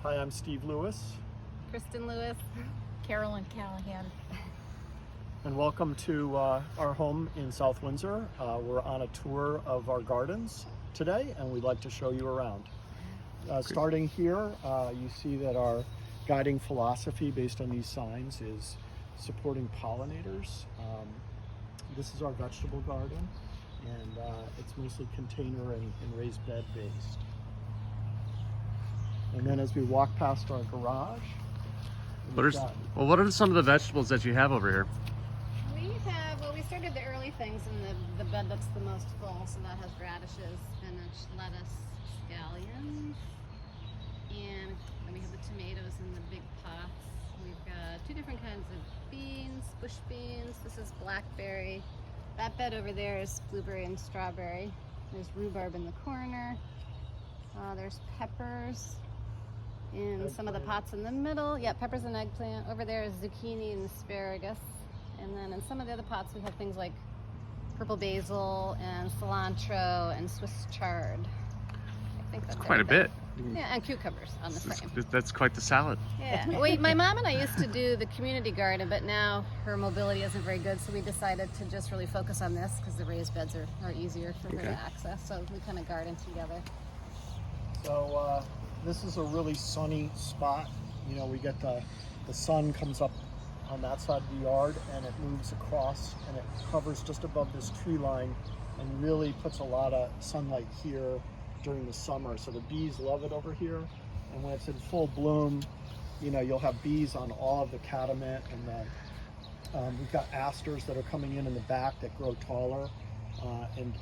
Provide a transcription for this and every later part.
Hi, I'm Steve Lewis. Kristen Lewis. Carolyn Callaghan. And welcome to our home in South Windsor. We're on a tour of our gardens today, and we'd like to show you around. Starting here, you see that our guiding philosophy based on these signs is supporting pollinators. This is our vegetable garden, and it's mostly container and raised bed based. And then as we walk past our garage, what are some of the vegetables that you have over here? We started the early things in the bed that's the most full, so that has radishes, spinach, lettuce, scallions, and then we have the tomatoes in the big pots. We've got two different kinds of beans, bush beans. This is blackberry. That bed over there is blueberry and strawberry. There's rhubarb in the corner. There's peppers in some of the pots in the middle. Yeah, peppers and eggplant. Over there is zucchini and asparagus. And then in some of the other pots we have things like purple basil and cilantro and Swiss chard. I think that's quite a bit. Yeah, and cucumbers on the frame. That's quite the salad. Yeah. My mom and I used to do the community garden, but now her mobility isn't very good, so we decided to just really focus on this because the raised beds are easier for her to access. So we kind of garden together. So this is a really sunny spot. You know, we get the sun comes up on that side of the yard, and it moves across and it hovers just above this tree line and really puts a lot of sunlight here during the summer. So the bees love it over here, and when it's in full bloom, you know, you'll have bees on all of the catiment, and we've got asters that are coming in the back that grow taller, and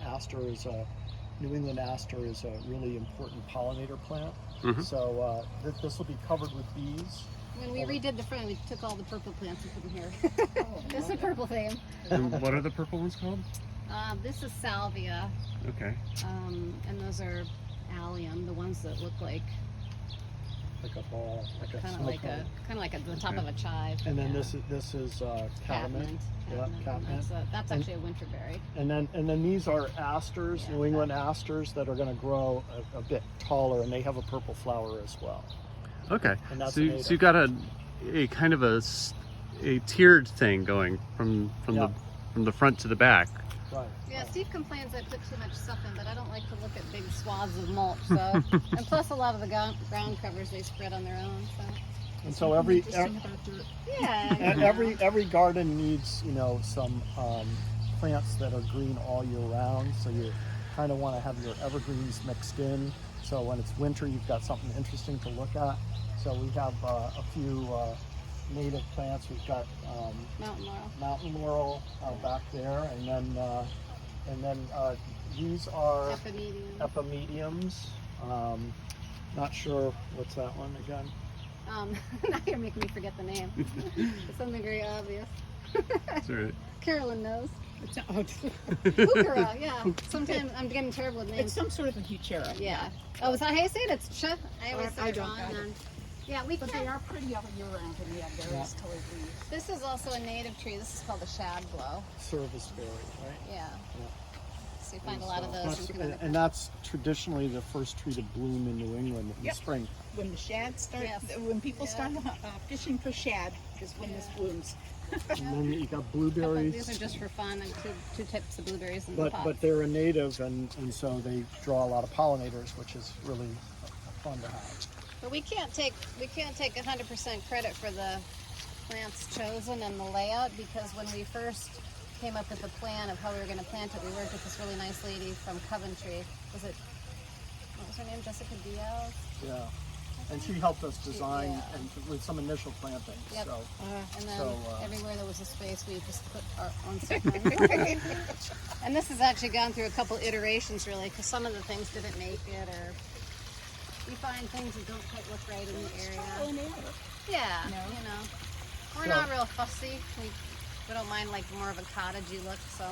New England aster is a really important pollinator plant. So this will be covered with bees. When we redid the front, we took all the purple plants and put them here. This is a purple theme. And what are the purple ones called? This is salvia. Okay. And those are allium, the ones that look like Like a ball, kind of like the top of a chive. And then this is catmint. Yeah, catmint. That's actually a winter berry. And then these are asters, New England asters, that are going to grow a bit taller, and they have a purple flower as well. Okay. And that's so you've got a kind of a tiered thing going from the front to the back. Right. Yeah, Steve complains I put too much stuff in, but I don't like to look at big swaths of mulch. So, and plus a lot of the ground covers they spread on their own. So. And so every garden needs, you know, some plants that are green all year round. So you kind of want to have your evergreens mixed in. So when it's winter, you've got something interesting to look at. So we have a few native plants. We've got mountain laurel back there, and then these are epimediums. Not sure what's that one again. Now you're making me forget the name. It's something very obvious. That's all right. Carolyn knows. Heuchera, yeah. Sometimes I'm getting terrible with names. It's some sort of a heuchera. Yeah. Oh, is that how you say it? It's ch. I always say it wrong. Yeah, but they are pretty all year round, and we have various colored leaves. This is also a native tree. This is called the shadblow. Serviceberry, right? Yeah. So you find a lot of those. And that's traditionally the first tree to bloom in New England in the spring. When the shad start, when people start fishing for shad, is when this blooms. And then you got blueberries. These are just for fun, and two types of blueberries in the the pot. But they're a native, and so they draw a lot of pollinators, which is really fun to have. But we can't take 100% credit for the plants chosen and the layout, because when we first came up with the plan of how we were going to plant it, we worked with this really nice lady from Coventry. What was her name? Jessica Diaz? Yeah. And she helped us design and with some initial plantings. Yep. So, and then everywhere there was a space, we just put our own stuff in. And this has actually gone through a couple iterations, really, because some of the things didn't make it, or we find things that don't quite look right in the area. Yeah, you know. We're not real fussy. We don't mind like more of a cottagey look, so.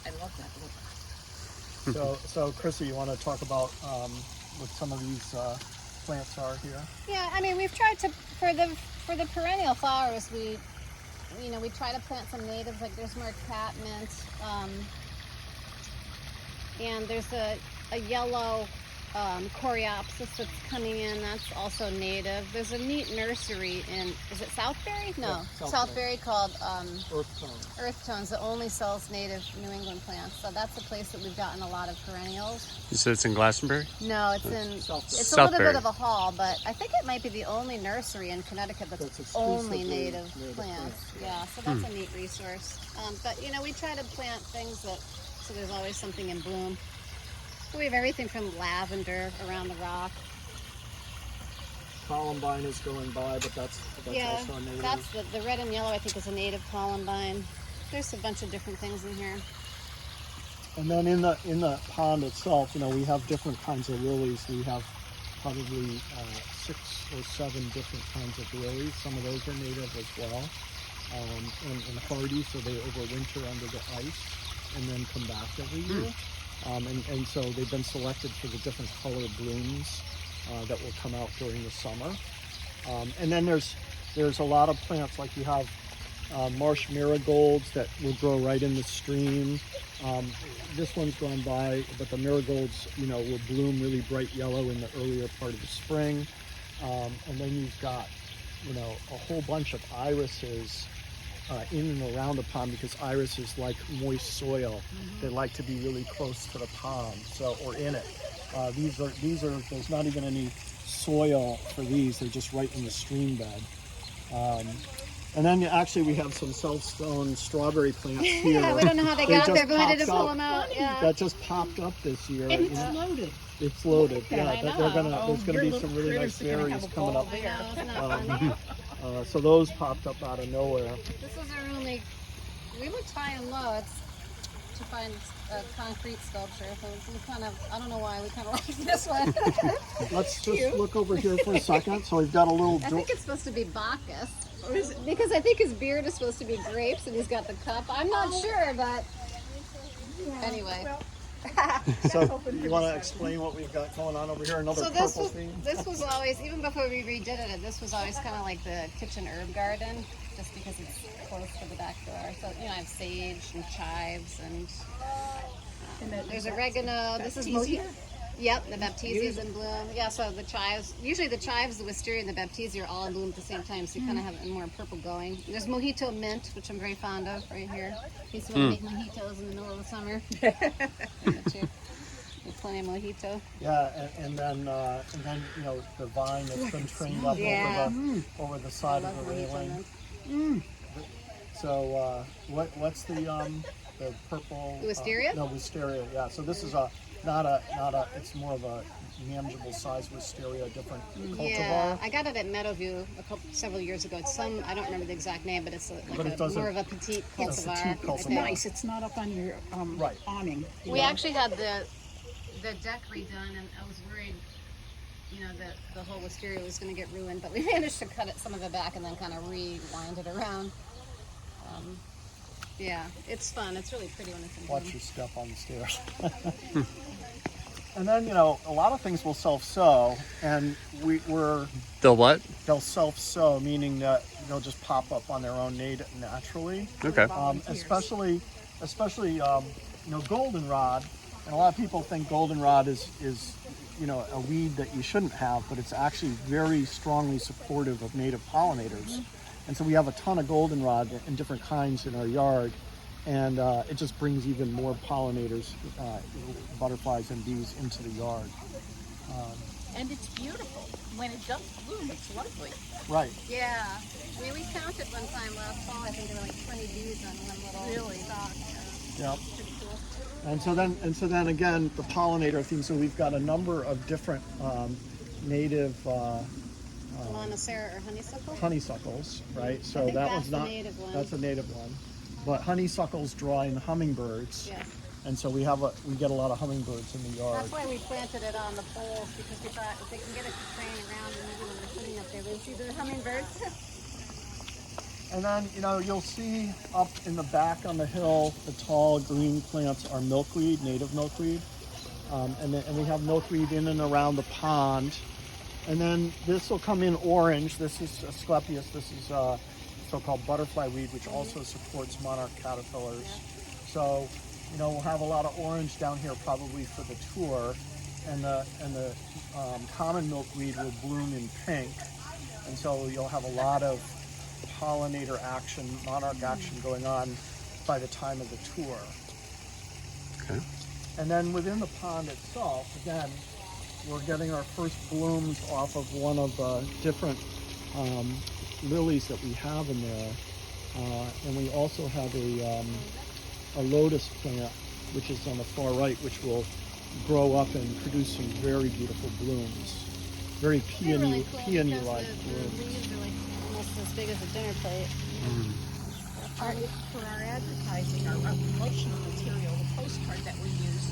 I love that look. So Chrissy, you want to talk about what some of these plants are here? Yeah, I mean, we've tried to for the perennial flowers. We try to plant some natives. Like there's more catmint, and there's a yellow Coreopsis that's coming in. That's also native. There's a neat nursery in, is it Southbury? No, Yeah, Southbury called Earth Tones. Earth Tones that only sells native New England plants. So that's a place that we've gotten a lot of perennials. You said it's in Glastonbury? No, it's in, Southbury. it's a little Southbury. bit of a haul, but I think it might be the only nursery in Connecticut that's Exclusively only native plants. plants. Yeah, so that's a neat resource. But you know, we try to plant things that, so there's always something in bloom. We have everything from lavender around the rock. Columbine is going by, but that's Yeah, also a native. that's the red and yellow. I think is a native columbine. There's a bunch of different things in here. And then in the pond itself, you know, we have different kinds of lilies. We have probably 6 or 7 different kinds of lilies. Some of those are native as well, and hardy, so they overwinter under the ice and then come back every year. And so they've been selected for the different color blooms that will come out during the summer. And then there's a lot of plants, like you have marsh marigolds that will grow right in the stream. This one's gone by, but the marigolds, you know, will bloom really bright yellow in the earlier part of the spring. And then you've got, you know, a whole bunch of irises in and around the pond, because irises like moist soil. They like to be really close to the pond, so, or in it. These are there's not even any soil for these. They're just right in the stream bed. And then actually we have some self-sown strawberry plants here. Yeah, we don't know how they got just there, but we had to popped pull up. them out. Yeah. That just popped up this year. And you it's know. loaded. It's loaded. I Yeah, know. there's gonna Your be little some really nice critters are gonna berries have a coming ball up. I know, isn't that funny? So those popped up out of nowhere. This was our only, we looked high and low to find a concrete sculpture. So we kind of, I don't know why, we kind of like this one. Let's just look over here for a second. So we've got a little I door. think it's supposed to be Bacchus. Or is it? Because I think his beard is supposed to be grapes and he's got the cup. I'm not sure, but anyway. Well, So you want to explain what we've got going on over here? Another So purple theme. this was always, even before we redid it, this was always kind of like the kitchen herb garden, just because it's close to the back door. So, you know, I have sage and chives and there's oregano. This is Baptisia? Yep, the Baptisia is in bloom. Yeah, so the chives, usually the chives, the wisteria, and the Baptisia are all in bloom at the same time, so you kind of have more purple going. There's mojito mint, which I'm very fond of right here. Used to want to make mojitos in the middle of the summer. There's plenty of mojito. Yeah, and then you know, the vine that's been trained up Yeah. over the I side love of the mojito railing. mint. So what's the purple? The wisteria? No, wisteria. Yeah. So this is not a. It's more of a manageable size wisteria, different Yeah, cultivar. I got it at Meadowview several years ago. It's some, I don't remember the exact name, but it's But it doesn't- more of a petite a cultivar. petite I cultivar. It's think. nice. It's not up on your Right. awning. We actually had the deck redone, and I was worried, you know, that the whole wisteria was going to get ruined, but we managed to cut some of it back and then kind of rewind it around. Yeah, it's fun. It's really pretty when it's in Watch bloom. your step on the stairs. And then, you know, a lot of things will self-sow, and The what? they'll self-sow, meaning that they'll just pop up on their own naturally. Okay. Especially, you know, goldenrod. And a lot of people think goldenrod is you know, a weed that you shouldn't have, but it's actually very strongly supportive of native pollinators. And so we have a ton of goldenrod in different kinds in our yard, and it just brings even more pollinators, butterflies and bees into the yard. And it's beautiful. When it does bloom, it's lovely. Right. Yeah. I mean, we counted one time last fall. I think there were like 20 bees on one little stalk. Yep. And so then again, the pollinator theme. So we've got a number of different native Monocera or honeysuckle? honeysuckles, right? So I think that that's one's the not. native one. That's a native one. But honeysuckles draw in hummingbirds, Yes. and so we get a lot of hummingbirds in the yard. That's why we planted it on the poles, because we thought if they can get it to train around, and maybe when they're sitting up there, they'll see the hummingbirds. And then, you know, you'll see up in the back on the hill, the tall green plants are milkweed, native milkweed. And we have milkweed in and around the pond. And then this will come in orange. This is Asclepias. This is so-called butterfly weed, which also supports monarch caterpillars. So, you know, we'll have a lot of orange down here probably for the tour. the common milkweed will bloom in pink, and so you'll have a lot of pollinator action, monarch action going on by the time of the tour. Okay. And then within the pond itself, again, we're getting our first blooms off of one of the different lilies that we have in there. And we also have a lotus plant, which is on the far right, which will grow up and produce some very beautiful blooms. Very They're really cool peony-like because the blooms. leaves are like almost as big as a dinner plate. For our advertising, our promotional material, the postcard that we use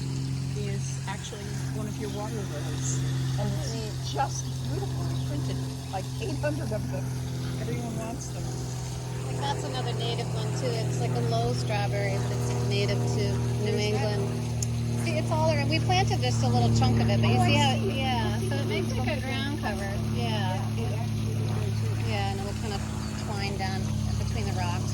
is actually one of your water lilies. And it's just beautifully printed, like 800 of them. Everyone wants them. Like that's another native one too. It's like a low strawberry, but it's native to New England. See, it's all around. We planted just a little chunk of it, but you see how, yeah. So it makes like a ground cover. Yeah. Yeah, and it will kind of twine down between the rocks.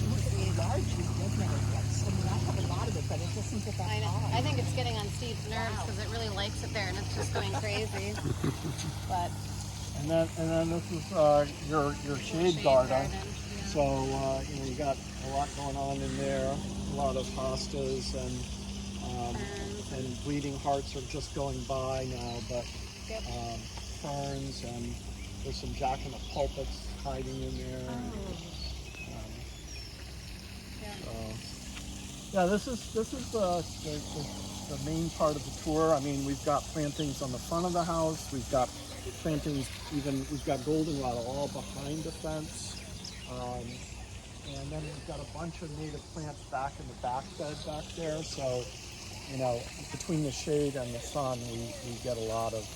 Large you never gets. I mean, I have a lot of it, but it doesn't get that I know. high. I think it's getting on Steve's nerves because it really likes it there and it's just going crazy. But And then this is your shade garden. Yeah. So you got a lot going on in there. A lot of hostas and bleeding hearts are just going by now, but Yep. ferns, and there's some jack in the pulpits hiding in there. Yeah, this is the main part of the tour. I mean, we've got plantings on the front of the house. We've got plantings we've got goldenrod all behind the fence. And then we've got a bunch of native plants back in the back bed back there. So, between the shade and the sun, we get a lot of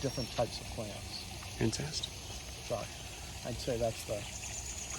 different types of plants. Fantastic. So I'd say that's the